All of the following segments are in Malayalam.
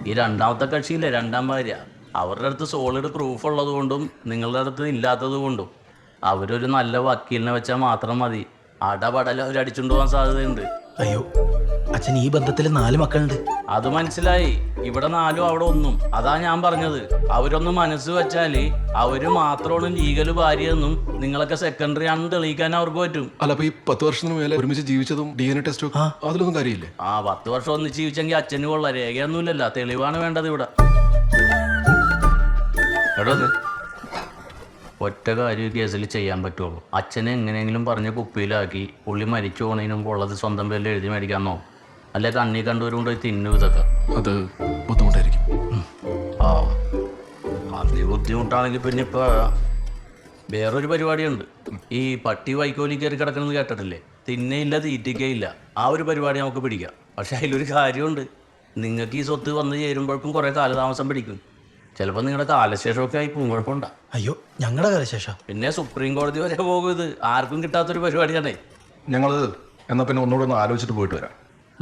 ഈ രണ്ടാമത്തെ കക്ഷിയില്ലേ, രണ്ടാം ഭാര്യ, അവരുടെ അടുത്ത് സോളിഡ് പ്രൂഫ് ഉള്ളത് കൊണ്ടും നിങ്ങളുടെ അടുത്ത് ഇല്ലാത്തത് കൊണ്ടും അവരൊരു നല്ല വക്കീലിനെ വെച്ചാൽ മാത്രം മതി, അടപടല അവർ അടിച്ചുകൊണ്ട് പോകാൻ സാധ്യതയുണ്ട്. അയ്യോ അച്ഛൻ, ഈ ബന്ധത്തിൽ 4 മക്കളുണ്ട്. അത് മനസ്സിലായി. ഇവിടെ 4 അവിടെ 1. അതാ ഞാൻ പറഞ്ഞത്. അവരൊന്ന് മനസ്സ് വെച്ചാല് അവര് മാത്രമാണ് ലീഗൽ ഭാര്യയെന്നും നിങ്ങളൊക്കെ സെക്കൻഡറി ആണെന്ന് തെളിയിക്കാൻ അവർക്ക് പറ്റും. അല്ല, അപ്പൊ ഈ 10 വർഷത്തിന് മേലെ ഒരുമിച്ച് ജീവിച്ചതും DNA ടെസ്റ്റും അതിലൊന്നും കാര്യമില്ലേ? 10 വർഷം ഒന്നിച്ച് ജീവിച്ചെങ്കിൽ അച്ഛന് കൊള്ള രേഖയൊന്നുമില്ലല്ലോ, തെളിവാണ് വേണ്ടത് ഇവിടെ. എടോ, ഒറ്റ കാര്യം കേസിൽ ചെയ്യാൻ പറ്റുള്ളൂ. അച്ഛനെ എങ്ങനെയെങ്കിലും പറഞ്ഞ് കുപ്പിയിലാക്കി പുള്ളി മരിച്ചു പോണതിന് മുമ്പ് ഉള്ളത് സ്വന്തം പേരിൽ എഴുതി മേടിക്കാന്നോ, അല്ലെ കണ്ണി കണ്ടുവരുകൊണ്ട് തിന്നു. ഇതൊക്കെ അത് ബുദ്ധിമുട്ടായിരിക്കും. ആ, അത് ബുദ്ധിമുട്ടാണെങ്കിൽ പിന്നെ ഇപ്പോൾ വേറൊരു പരിപാടിയുണ്ട്. ഈ പട്ടി വൈക്കോലി കയറി കിടക്കുന്നത് കേട്ടിട്ടില്ലേ? തിന്നയില്ല തീറ്റിക്കയില്ല. ആ ഒരു പരിപാടി നമുക്ക് പിടിക്കാം. പക്ഷെ അതിലൊരു കാര്യമുണ്ട്. നിങ്ങൾക്ക് ഈ സ്വത്ത് വന്ന് ചേരുമ്പോഴേക്കും കുറേ കാലതാമസം പിടിക്കും. ചിലപ്പോൾ നിങ്ങളുടെ കാലശേഷമൊക്കെ ആയി പോകും. കുഴപ്പമുണ്ടോ? അയ്യോ, ഞങ്ങളുടെ കാലശേഷം പിന്നെ സുപ്രീം കോടതി വരെ പോകും. ഇത് ആർക്കും കിട്ടാത്തൊരു പരിപാടിയാണേ. ഞങ്ങൾ എന്നാ പിന്നെ ഒന്നുകൂടെ ഒന്ന് ആലോചിച്ചിട്ട് പോയിട്ട് വരാം.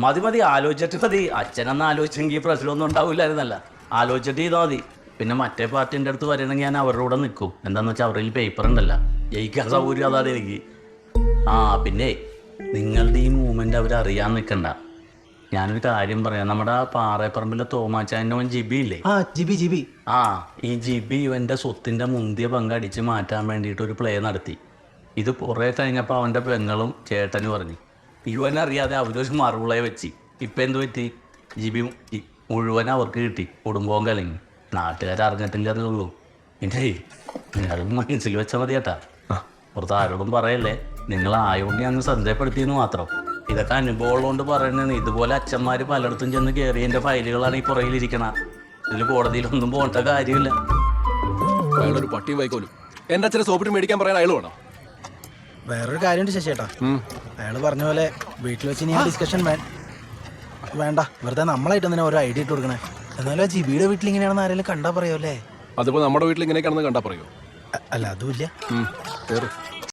മതി ആലോചിച്ചിട്ട് മതി. അച്ഛനെന്ന് ആലോചിച്ചെങ്കിൽ പ്രശ്നമൊന്നും ഉണ്ടാവില്ലായിരുന്നല്ല. ആലോചിച്ചിട്ട് ചെയ്താൽ മതി. പിന്നെ മറ്റേ പാർട്ടിൻ്റെ അടുത്ത് വരണമെങ്കിൽ ഞാൻ അവരുടെ കൂടെ നിൽക്കും. എന്താണെന്ന് വെച്ചാൽ അവരിൽ പേപ്പർ ഉണ്ടല്ലോ, ജയിക്കാൻ സൗകര്യം അതാണ് എനിക്ക്. പിന്നെ നിങ്ങളുടെ ഈ മൂവ്മെൻറ്റ് അവരറിയാൻ നിൽക്കണ്ട. ഞാനൊരു കാര്യം പറയാം. നമ്മുടെ പാറേപ്പറമ്പിലെ തോമാച്ചാൻ്റെ അവൻ ജിബി ഇല്ലേ? ജിബി ഈ ജിബി ഇവൻ്റെ സ്വത്തിൻ്റെ മുന്തിയ പങ്ക് അടിച്ച് മാറ്റാൻ വേണ്ടിയിട്ട് ഒരു പ്ലേ നടത്തി. ഇത് കുറേ കഴിഞ്ഞപ്പോൾ അവൻ്റെ പെങ്ങളും ചേട്ടനും പറഞ്ഞു. ഇവനറിയാതെ അവരൊരു മറുവിളയെ വെച്ച്. ഇപ്പം എന്ത് പറ്റി? ജിബി മുഴുവൻ അവർക്ക് കിട്ടി. കുടുംബവും കലങ്ങി. നാട്ടുകാരറിഞ്ഞിട്ടില്ല എന്നുള്ളൂ. പിന്നെ നിങ്ങളും മനസ്സിൽ വെച്ചാൽ മതി ചേട്ടാ. പുറത്ത് ആരോടും പറയല്ലേ. നിങ്ങളായോണ്ട് ഞാൻ ശ്രദ്ധപ്പെടുത്തിയെന്ന് മാത്രം. ഇതൊക്കെ അനുഭവമുള്ളതുകൊണ്ട് പറയണതാണ്. ഇതുപോലെ അച്ഛന്മാർ പലയിടത്തും ചെന്ന് കയറിയതിൻ്റെ ഫയലുകളാണ് ഈ പുറകിലിരിക്കണ. ഇതിൽ കോടതിയിലൊന്നും പോകേണ്ട കാര്യമില്ല. അയാളൊരു പട്ടി വൈക്കോലും എൻ്റെ അച്ഛനെ സോപ്പിട്ട് മേടിക്കാൻ പറയാൻ അയാൾ വേണം. വേറൊരു കാര്യമുണ്ട് ശശിയേട്ടാ. അയാൾ പറഞ്ഞ പോലെ വീട്ടിൽ വെച്ച് ഇനി ഡിസ്കഷൻ വേണ്ട. വെറുതെ നമ്മളായിട്ട് എന്തിനാ ഓരോ ഐഡിയ ഇട്ട് കൊടുക്കണേ. എന്നാലും ആ ജിബിയുടെ വീട്ടിൽ ഇങ്ങനെയാണെന്ന് ആരെങ്കിലും കണ്ടാ പറയോ അല്ലേ? അതിപ്പോ നമ്മുടെ വീട്ടിൽ ഇങ്ങനെയൊക്കെയാണെന്ന് കണ്ടാ പറയോ? അല്ല അതുമില്ല.